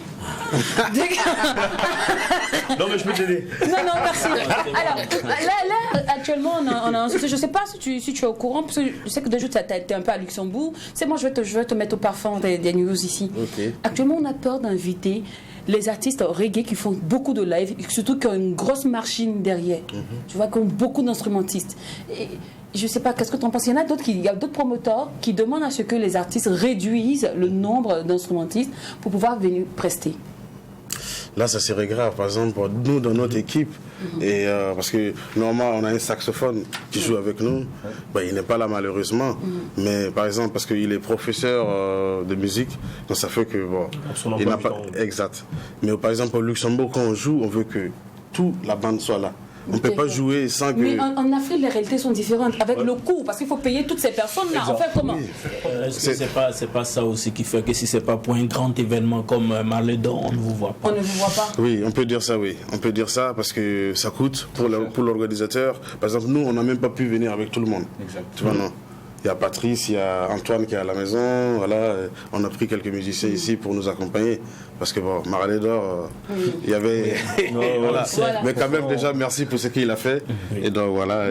Non, mais je peux t'aider. Non, merci. Alors, là actuellement, on a un souci. Je ne sais pas si tu es au courant, parce que je sais que déjà, tu es un peu à Luxembourg. C'est moi, je vais te mettre au parfum des news ici. Okay. Actuellement, on a peur d'inviter les artistes reggae qui font beaucoup de live, surtout qui ont une grosse machine derrière. Tu vois, qui ont beaucoup d'instrumentistes. Et je ne sais pas, qu'est-ce que tu en penses? Il y a d'autres promoteurs qui demandent à ce que les artistes réduisent le nombre d'instrumentistes pour pouvoir venir prester. Là, ça serait grave. Par exemple, nous, dans notre équipe, et, parce que normalement, on a un saxophone qui joue avec nous. Il n'est pas là, malheureusement. Mais par exemple, parce qu'il est professeur de musique, donc ça fait que, il n'a pas. Exact. Mais par exemple, au Luxembourg, quand on joue, on veut que toute la bande soit là. On ne peut pas jouer sans que... Mais en Afrique, les réalités sont différentes. Avec le coût, parce qu'il faut payer toutes ces personnes-là. En fait, comment? C'est pas ça aussi qui fait que si c'est pas pour un grand événement comme Marley Dawn, on ne vous voit pas. On ne vous voit pas? Oui, on peut dire ça, oui. On peut dire ça parce que ça coûte pour l'organisateur. Par exemple, nous, on n'a même pas pu venir avec tout le monde. Exact. Tu vois, non. Il y a Patrice, il y a Antoine qui est à la maison. Voilà, on a pris quelques musiciens ici pour nous accompagner. Parce que Marley Dawn, il y avait. Voilà. Mais quand même, déjà, merci pour ce qu'il a fait. Et donc, voilà.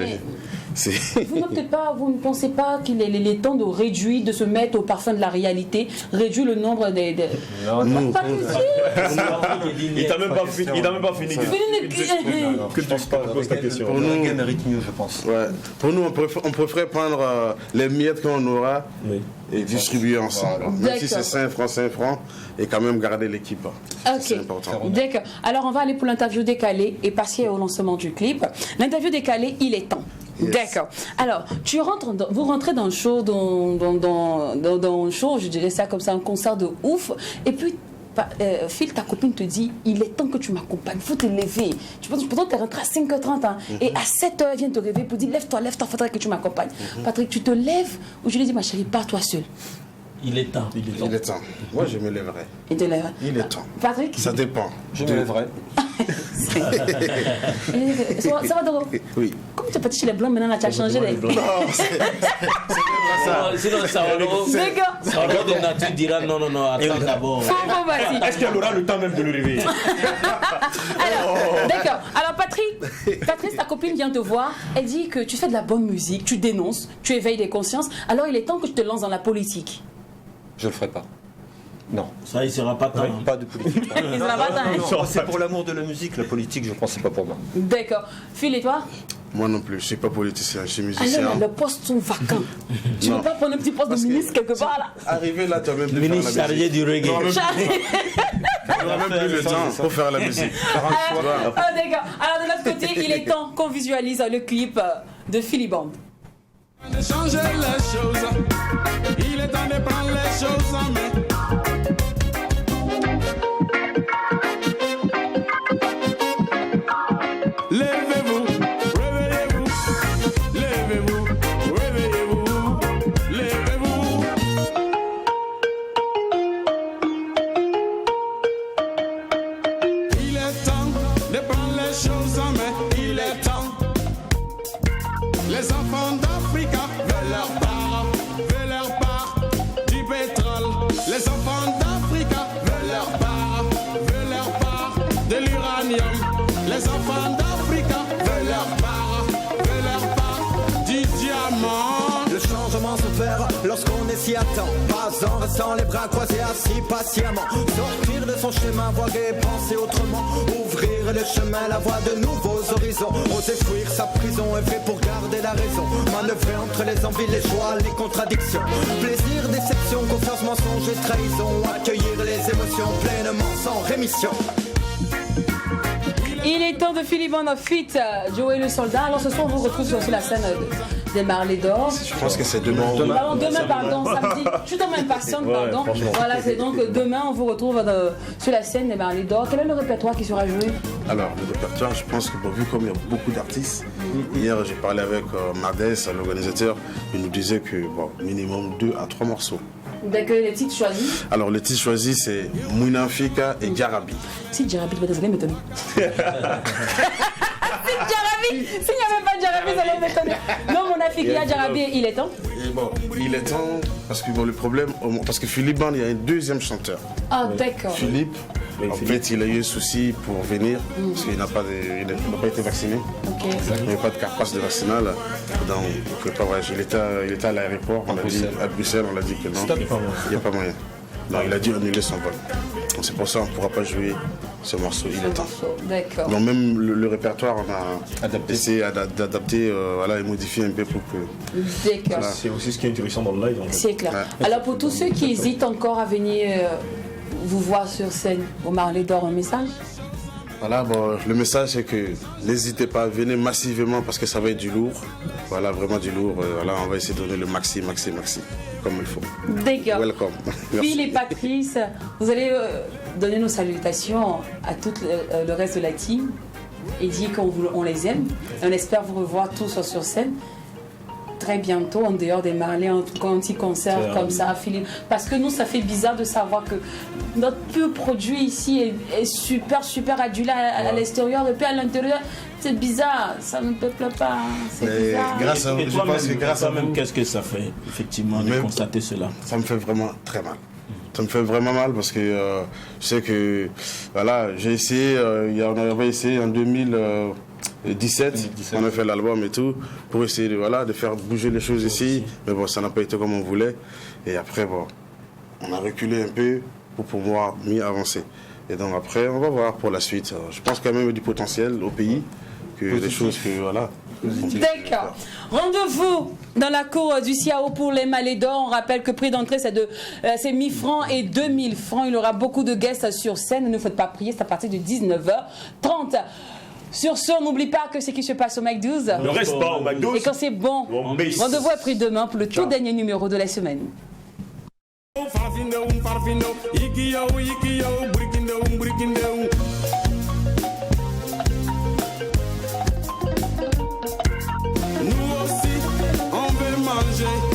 Vous ne pensez pas qu'il est temps de réduire, de se mettre au parfum de la réalité, réduire le nombre des. Non. Il t'a même pas fini. Que tu poses ta question. Pour nous, le mérite mieux, je pense. Ouais. Pour nous, on préfère prendre les miettes qu'on aura et distribuer ensemble. Même si c'est 5 francs, et quand même garder l'équipe. C'est important. D'accord. Alors, on va aller pour l'interview décalée et passer au lancement du clip. L'interview décalée, il est temps. Yes. D'accord. Alors, vous rentrez dans le show, dans un show, je dirais ça comme ça, un concert de ouf. Et puis, Phil, ta copine te dit, il est temps que tu m'accompagnes, il faut te lever. Tu penses que tu es rentré à 5h30 hein, et à 7h, elle vient te réveiller pour dire, lève-toi, il faudrait que tu m'accompagnes. Patrick, tu te lèves ou je lui dis, ma chérie, pars toi seul. Il est temps. Il est temps. Moi, je me lèverai. Il te lève. Il est temps. Patrick? Ça dépend. Je me lèverai. Ça va, Doro? Oui. Comme tu es parti chez les Blancs, maintenant, là, tu as changé les... Non, c'est pas ça. Sinon, Saoro de nature dira non, attends d'abord. Est-ce qu'elle aura le temps même de le réveiller? D'accord. Alors, Patrice, ta copine vient te voir. Elle dit que tu fais de la bonne musique, tu dénonces, tu éveilles des consciences. Alors, il est temps que tu te lances dans la politique. Je le ferai pas. Non. Ça, il sera pas temps. Pas de politique. Il sera pas temps. Non, c'est pour l'amour de la musique. La politique, je pense, c'est pas pour moi. D'accord. Phil, et toi? Moi non plus, je ne suis pas politicien, je suis musicien. Alors, les postes sont vacants. Tu ne veux pas prendre un petit poste de ministre quelque part là? Arrivé là, tu as même plus ministre chargé du reggae. Tu n'auras même plus le temps pour faire la musique. D'accord. Alors, de l'autre côté, il est temps qu'on visualise le clip de Philly Band. De changer les choses, il est temps de prendre les choses en main. Levez-vous, réveillez-vous, levez-vous, réveillez-vous, levez-vous. Il est temps de prendre les choses en main, il est temps. Les enfants d'Africa veulent leur part du pétrole. Les enfants d'Africa veulent leur part de l'uranium. Les enfants d'Africa veulent leur part du diamant. Le changement s'opère lorsqu'on est s'y attend. Pas en restant les bras croisés assis patiemment. Sortir de son schéma voguer, penser autrement. Ouvrir le chemin, la voie de nouveaux horizons. Oser fuir sa prison, œuvrer pour garder la raison. Manœuvrer entre les envies, les choix, les contradictions. Plaisir, déception, confiance, mensonge et trahison. Accueillir les émotions pleinement sans rémission. Il est temps de Philly Band of Fit, Joey le soldat. Alors ce soir, on vous retrouve sur la scène des Marley d'Or. Je pense que c'est demain. Pardon, samedi. Je suis tellement impatiente, pardon. Voilà, c'est donc demain, on vous retrouve sur la scène des Marley d'Or. Quel est le répertoire qui sera joué? Alors, le répertoire, je pense que vu comme il y a beaucoup d'artistes, hier j'ai parlé avec Mardes, l'organisateur, il nous disait que minimum 2 à 3 morceaux. D'accord, les titres choisis? Alors, les titres choisis, c'est Mouinafika et Djarabi. Si Djarabi, tu vas désolé, m'étonner. S'il n'y avait pas Djarabi, ça va m'étonner. Non, mon Afrique, Djarabi, il est temps? Bon, il est temps, parce que le problème, parce que Philly Band, il y a un deuxième chanteur. Ah, d'accord. Philippe, en fait, il a eu un souci pour venir, parce qu'il n'a pas été vacciné. Okay. Il n'y avait pas de carte de vaccinal. Donc, il ne pouvait pas voyager. Il était à l'aéroport, à Bruxelles, on l'a dit que non, il n'y a pas moyen. Donc, il a dû annuler son vol. C'est pour ça qu'on ne pourra pas jouer ce morceau, il est temps. D'accord. Donc même le répertoire, on a essayé d'adapter et modifier un peu pour que... D'accord. Voilà. C'est aussi ce qui est intéressant dans le live. C'est clair. Ouais. Alors pour tous ceux qui hésitent encore à venir vous voir sur scène, vous Marley d'Or, un message? Voilà, le message c'est que n'hésitez pas à venir massivement parce que ça va être du lourd. Voilà, vraiment du lourd. On va essayer de donner le maxi, comme il faut. D'accord. Welcome. Phil et Patrice, vous allez donner nos salutations à tout le reste de la team et dire qu'on les aime. On espère vous revoir tous sur scène très bientôt en dehors des Marley, un petit concert comme ça, Philippe. Parce que nous, ça fait bizarre de savoir que notre peu produit ici est super adulé à l'extérieur et puis à l'intérieur. C'est bizarre, ça ne peuple pas. C'est bizarre. Grâce à, je pense que grâce à même, qu'est-ce que ça fait, effectivement, de constater cela? Ça me fait vraiment très mal. Ça me fait vraiment mal parce que je sais que, voilà, j'ai essayé, on avait essayé en 2017, on a fait l'album et tout, pour essayer de faire bouger les choses ici. Mais bon, ça n'a pas été comme on voulait. Et après, on a reculé un peu pour pouvoir mieux avancer. Et donc après, on va voir pour la suite. Je pense quand même qu'il y a du potentiel au pays, que des choses que, voilà. D'accord. Rendez-vous dans la cour du CIAO pour les Marley d'Or. On rappelle que prix d'entrée c'est 1000 francs et 2000 francs. Il y aura beaucoup de guests sur scène. Ne faites pas prier, c'est à partir de 19h30. Sur ce, on n'oublie pas que ce qui se passe au McDo's Ne reste pas au McDo's. Et quand c'est bon, rendez-vous après demain pour le tout dernier numéro de la semaine. Farfino, Ikio, Brikindo. Nous aussi, on veut manger.